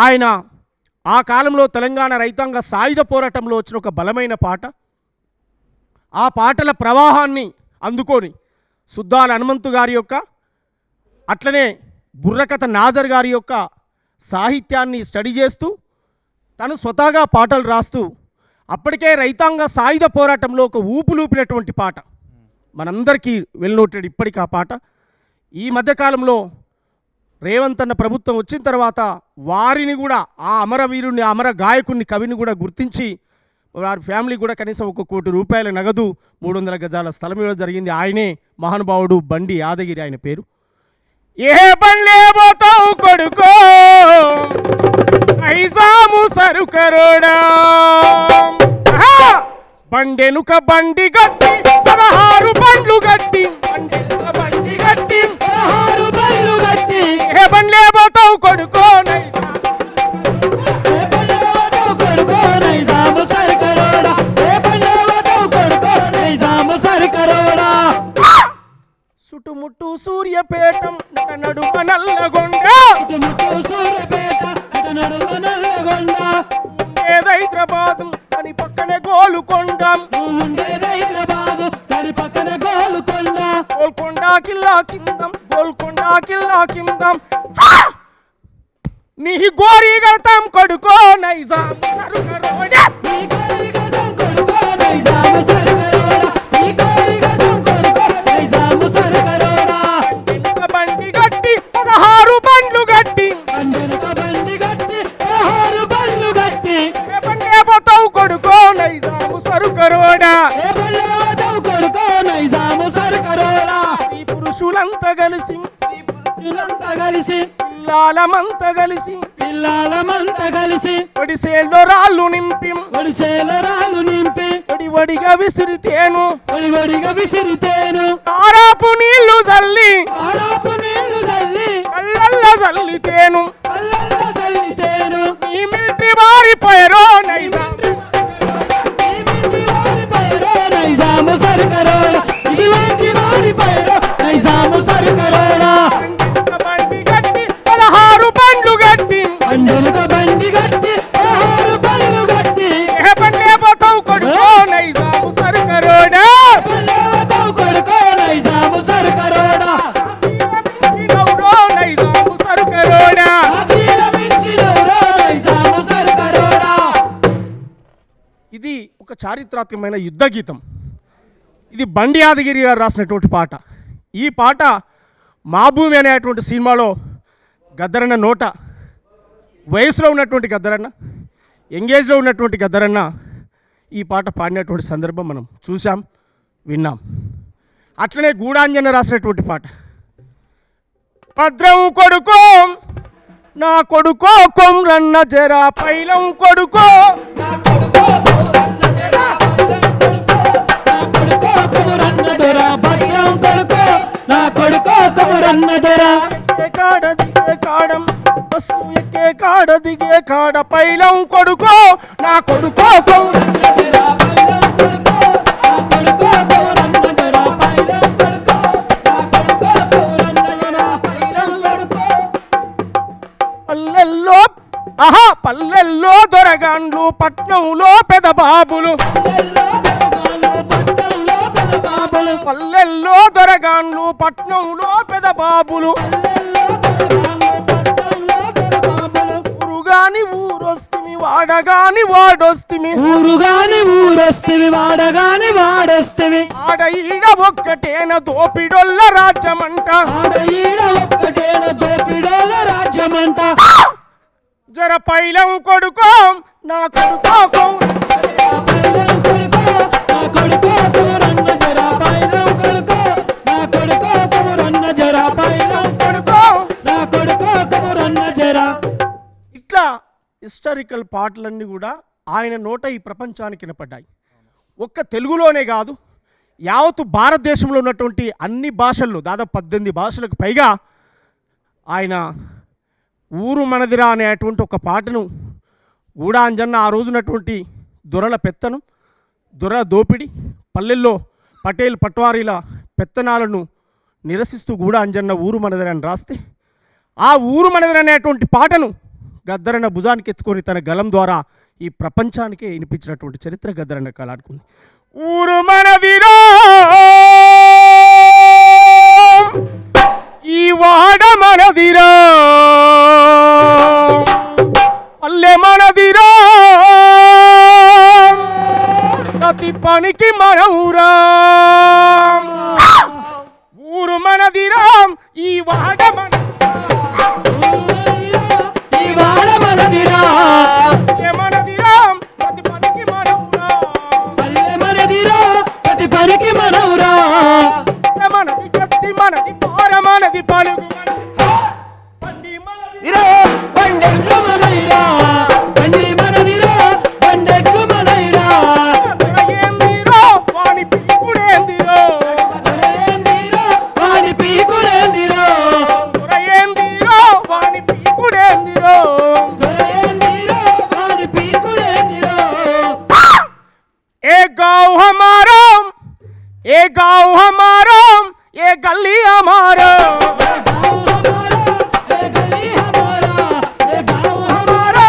ఆయన ఆ కాలంలో తెలంగాణ రైతాంగ సాయుధ పోరాటంలో వచ్చిన ఒక బలమైన పాట. ఆ పాటల ప్రవాహాన్ని అందుకొని సుద్దాల హనుమంతు గారి యొక్క, అట్లనే బుర్రకథ నాజర్ గారి యొక్క సాహిత్యాన్ని స్టడీ చేస్తూ తను స్వతహాగా పాటలు రాస్తూ అప్పటికే రైతాంగ సాయుధ పోరాటంలో ఒక ఊపులూపినటువంటి పాట, మనందరికీ వెల్నోటెడ్ ఇప్పటికీ ఆ పాట. ఈ మధ్యకాలంలో రేవంత్ అన్న ప్రభుత్వం వచ్చిన తర్వాత వారిని కూడా, ఆ అమరవీరుని, అమర గాయకుని, కవిని కూడా గుర్తించి వారి ఫ్యామిలీ కూడా కనీసం ₹1 కోటి నగదు 300 గజాల స్థలం ఇవ్వడం జరిగింది. ఆయనే మహానుభావుడు బండి యాదగిరి, ఆయన పేరు. ఏ బండ్లే పోతావు కొడుకో ఐజాము సరుకరోడా, బండెనుక బండి గట్టి 16 బండ్లు గట్టి, బండెనుక బండి గట్టి 16 బండ్లు గట్టి, ఏ బండ్లే పోతావు కొడుకో చుట్టుముట్టు సూర్యపేటం నడుమ నల్లగొండ, హైదరాబాద్ అని పక్కనే గోలుకొండ, గోల్కొండ కిల్లా కిందం, గోల్కొండ కిల్లా కిందం, నీ గోరీ గడతాం కొడుకో నైజాం సరుకరోడా, బండి గట్టి 16 బండ్లు గట్టి, ఏ బండే పోతావు కొడుకో నైజాము సరుకరోడా, ఈ పురుషులంతా కలిసి పిల్లాలమంతా కలిసి ఒడిసేలో రాళ్ళు నింపి వడివడిగా విసిరితేను తారాపు నీళ్లు చల్లి కళ్ళల్లో చల్లితేను ఈ మిలిటరీ వారిపోయారో నైజాము సరుకరోడా, బండి గట్టి 16 బండ్లు గట్టి, ఏ బండ్లే పోతావు కొడుకో నైజాము సరుకరోడా, నైజాము సరుకరోడా. ఇది ఒక చారిత్రాత్మకమైన యుద్ధ గీతం. ఇది బండి యాదగిరి గారు రాసినటువంటి పాట. ఈ పాట మా భూమి అనేటువంటి సినిమాలో గద్దరన్న నోట, వయసులో ఉన్నటువంటి గద్దరన్న, ఎంగేజ్లో ఉన్నటువంటి గద్దరన్న ఈ పాట పాడినటువంటి సందర్భం మనం చూసాం, విన్నాం. అట్లనే గూడాంజన రాసినటువంటి పాట, భద్రం కొడుకో నా కొడుకో కొమ్రన్న జరా పైలం కొడుకో, కాడం బస్సు ఎక్కే కాడ దిగే కాడ పైలం కొడుకో నా కొడుకో పల్లెల్లో పల్లెల్లో దొరగాండ్లు పట్నంలో పెదబాబులు, పల్లెల్లో దొరగాండ్లు పట్నంలో పెదబాబులు, ఊరుగాని ఊరొస్తిమి వాడగాని వాడొస్తిమి, ఆడ ఈడ ఒక్కటేన దోపిడొల్ల రాజ్యమంట, జర పైలం కొడుకో నా కొడుకో ఇట్లా హిస్టారికల్ పాటలన్నీ కూడా ఆయన నోట ఈ ప్రపంచానికి వినపడ్డాయి. ఒక్క తెలుగులోనే కాదు, యావత్తు భారతదేశంలో ఉన్నటువంటి అన్ని భాషల్లో దాదాపు 18 భాషలకు పైగా ఆయన ఊరు మనదిరా అనేటువంటి ఒక పాటను గూడాంజన్న ఆ రోజునటువంటి దొరల పెత్తనం, దొర దోపిడి, పల్లెల్లో పటేల్ పట్వారీల పెత్తనాలను నిరసిస్తూ గూడాంజన్న ఊరు మనదిరా అని రాస్తే, ఆ ఊరు మనదిరా అనేటువంటి పాటను గద్దరన్న భుజానికి ఎత్తుకొని తన గలం ద్వారా ఈ ప్రపంచానికే వినిపించినటువంటి చరిత్ర గద్దరన్న కాలాడుకుంది. ఊరు మనదిరా, ఈ వాడ మనదిరా, పల్లె మనదిరా, ప్రతి పనికి మనవురా. ఊరు మనదిరా, ఈ వాడ మనదిరా, మనదిరా, ప్రతి పనికి మనవురా. పల్లె మనదిరా, ప్రతి పనికి మనవురా. మనది కత్తి మనది పార మనది పలుగు పండి మనదిరా, పండెట్లు మనదిరా, పండి మనదిరా, పండెట్లు మనదిరా. దొరయేందిరో వాని పీకుడేందిరో, దొరయేందిరో వాని పీకుడేందిరో, దొరయేందిరో వాని పీకుడేందిరో, దొరయేందిరో వాని పీకుడేందిరో. ఏ गाँव हमारा, ఏ गाँव हमारा, ये गली हमारा, ये गली हमारा, ये गाँव हमारा,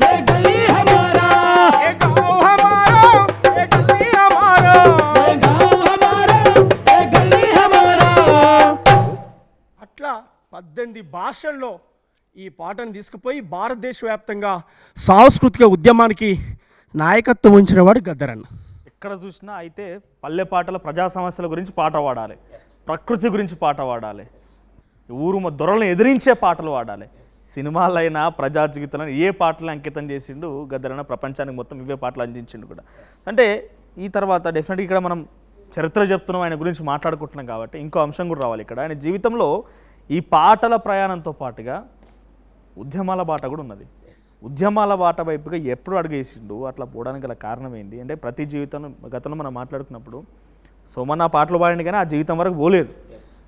ये गली हमारा, ये गाँव हमारा, ये गली हमारा, ये गाँव हमारा, ये गली हमारा. అట్లా 18 భాషల్లో ఈ పాటను తీసుకుపోయి భారతదేశ వ్యాప్తంగా సాంస్కృతిక ఉద్యమానికి నాయకత్వం వహించినవాడు గద్దరన్న. ఎక్కడ చూసినా అయితే పల్లె పాటల ప్రజా సమస్యల గురించి పాట పాడాలి, ప్రకృతి గురించి పాట పాడాలి, ఊరు దొరలను ఎదిరించే పాటలు పాడాలి. సినిమాలైనా ప్రజా జీవితాలను ఏ పాటలు అంకితం చేసిండు గద్దరన్న, ప్రపంచానికి మొత్తం ఇవే పాటలు అందించిండు కూడా. అంటే ఈ తర్వాత డెఫినెట్గా ఇక్కడ మనం చరిత్ర చెప్తున్నాం, ఆయన గురించి మాట్లాడుకుంటున్నాం కాబట్టి ఇంకో అంశం కూడా రావాలి ఇక్కడ. ఆయన జీవితంలో ఈ పాటల ప్రయాణంతో పాటుగా ఉద్యమాల బాట కూడా ఉన్నది. ఉద్యమాల బాట వైపుగా ఎప్పుడు అడుగేసిండు, అట్లా పోవడానికి గల కారణం ఏంటి అంటే ప్రతి జీవితంలో గతంలో మనం మాట్లాడుకున్నప్పుడు సోమన్న పాటలు పాడింది కానీ ఆ జీవితం వరకు పోలేదు.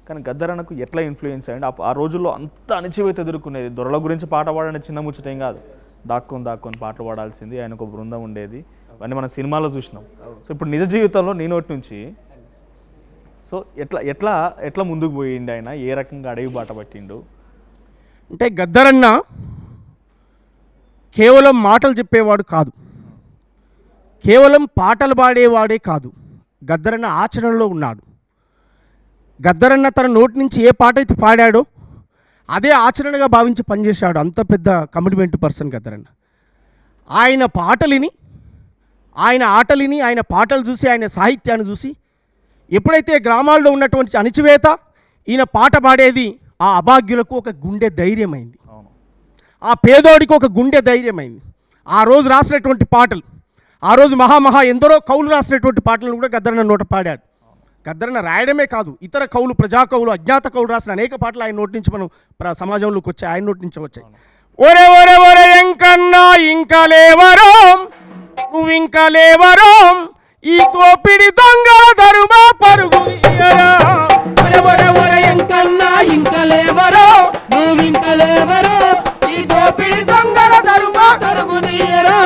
కానీ గద్దరన్నకు ఎట్లా ఇన్ఫ్లుయెన్స్ అయ్యండి, ఆ రోజుల్లో అంత అణచివేత ఎదుర్కొనేది. దొరల గురించి పాట పాడడం చిన్న ముచ్చటేం కాదు, దాక్కొని పాటలు పాడాల్సింది, ఆయనకు ఒక బృందం ఉండేది. అవన్నీ మనం సినిమాలో చూసినాం. సో ఇప్పుడు నిజ జీవితంలో నీ నోటి నుంచి సో ఎట్లా ఎట్లా ఎట్లా ముందుకు పోయిండు ఆయన, ఏ రకంగా అడవి బాట పట్టిండు? అంటే గద్దరన్న కేవలం మాటలు చెప్పేవాడు కాదు, కేవలం పాటలు పాడేవాడే కాదు, గద్దరన్న ఆచరణలో ఉన్నాడు. గద్దరన్న తన నోటి నుంచి ఏ పాట అయితే పాడాడో అదే ఆచరణగా భావించి పనిచేశాడు. అంత పెద్ద కమిట్మెంట్ పర్సన్ గద్దరన్న. ఆయన పాటలిని, ఆయన ఆటలిని, ఆయన పాటలు చూసి, ఆయన సాహిత్యాన్ని చూసి ఎప్పుడైతే గ్రామాల్లో ఉన్నటువంటి అణిచివేత ఈయన పాట పాడేది ఆ అభాగ్యులకు ఒక గుండె ధైర్యమైంది, ఆ పేదోడికి ఒక గుండె ధైర్యమైంది. ఆ రోజు రాసినటువంటి పాటలు, ఆ రోజు ఎందరో కవులు రాసినటువంటి పాటలను కూడా గద్దరన్న నోట పాడాడు. గద్దరన్న రాయడమే కాదు, ఇతర కవులు, ప్రజా కవులు, అజ్ఞాత కవులు రాసిన అనేక పాటలు ఆయన నోటి నుంచి మనం సమాజంలోకి వచ్చాయి, ఆయన నోటి నుంచి వచ్చాయి. ఒరే ఒరే ఒరే ఎంకన్నా ఇంకా లేవరో, నువ్వు ఇంకా లేవరో, ఈ తోపిడి దొంగల ధరుమా పరుగు తీయరా. ఒరే ఒరే ఒరే ఎంకన్నా ఇంకా లేవరో, నువ్వు ఇంకా లేవరో, ఈ తోపిడి దొంగల ధరుమా పరుగు తీయరా.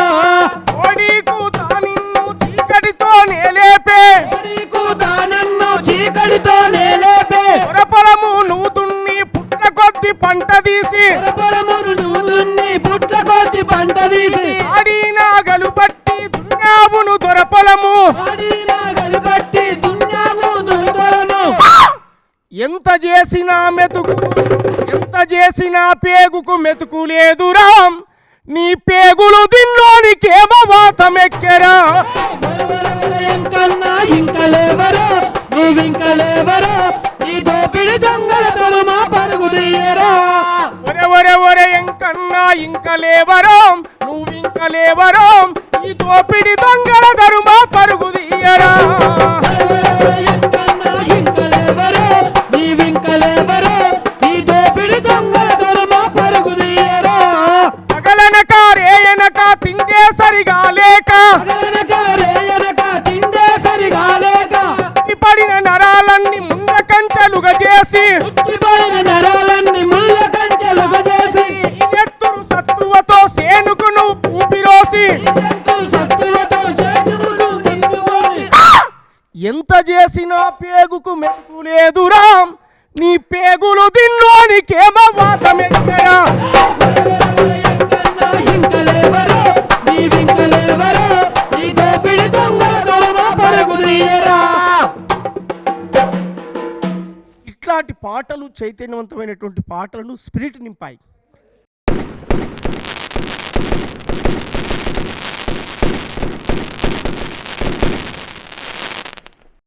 ఓడి కూతా నిన్ను చీకటితో నేలేపే, చీకటితో నేలేపే, పొరపొలము నువ్వు దున్ని పుట్ల కొద్ది పంట తీసి, పొరపొలమును నువ్వు దున్ని పుట్ల కొద్ది పంట తీసి, ఆడినాగలు బట్టి దున్యావును దొరపొలము, ఆడినాగలు బట్టి దున్యావును దొరపొలము. ఎంత చేసినా మెతుకు, ఎంత చేసినా పేగుకు మెతుకు లేదురా, నీ పేగులు దిన్నోనికేమో వాతమెక్కెరా. ఎంకన్నా ఇంకా లేవరో, నువ్వింక లేవరో, ఈ దోపిడి దొంగల తరుమా పరుగు తీయరా. ఒరే ఒరే ఒరే ఎంకన్నా ఇంకా లేవరో, నువ్వింక లేవరో, ఈ దోపిడి దొంగల తరుమా పరుగు తీయరా. ఎంకన్నా ఇంకా లేవరో, నీవింక లేవరో, ఈ దోపిడి దొంగల తరుమా పరుగు తీయరా. పగలనక రేయనక తిండే సరిగా లేక, పడిన నరాలన్నీ ముళ్ళ కంచెలుగా చేసి, నరాలన్నీ ముళ్ళ కంచెలుగా చేసి, ఎత్తురు సత్తువతో సేనుకు నువ్వు ఊపిరోసి, సత్తువతో సేనుకు నువ్వు ఇట్లాంటి పాటలు చైతన్యవంతమైనటువంటి పాటలను స్పిరిట్ నింపాయి.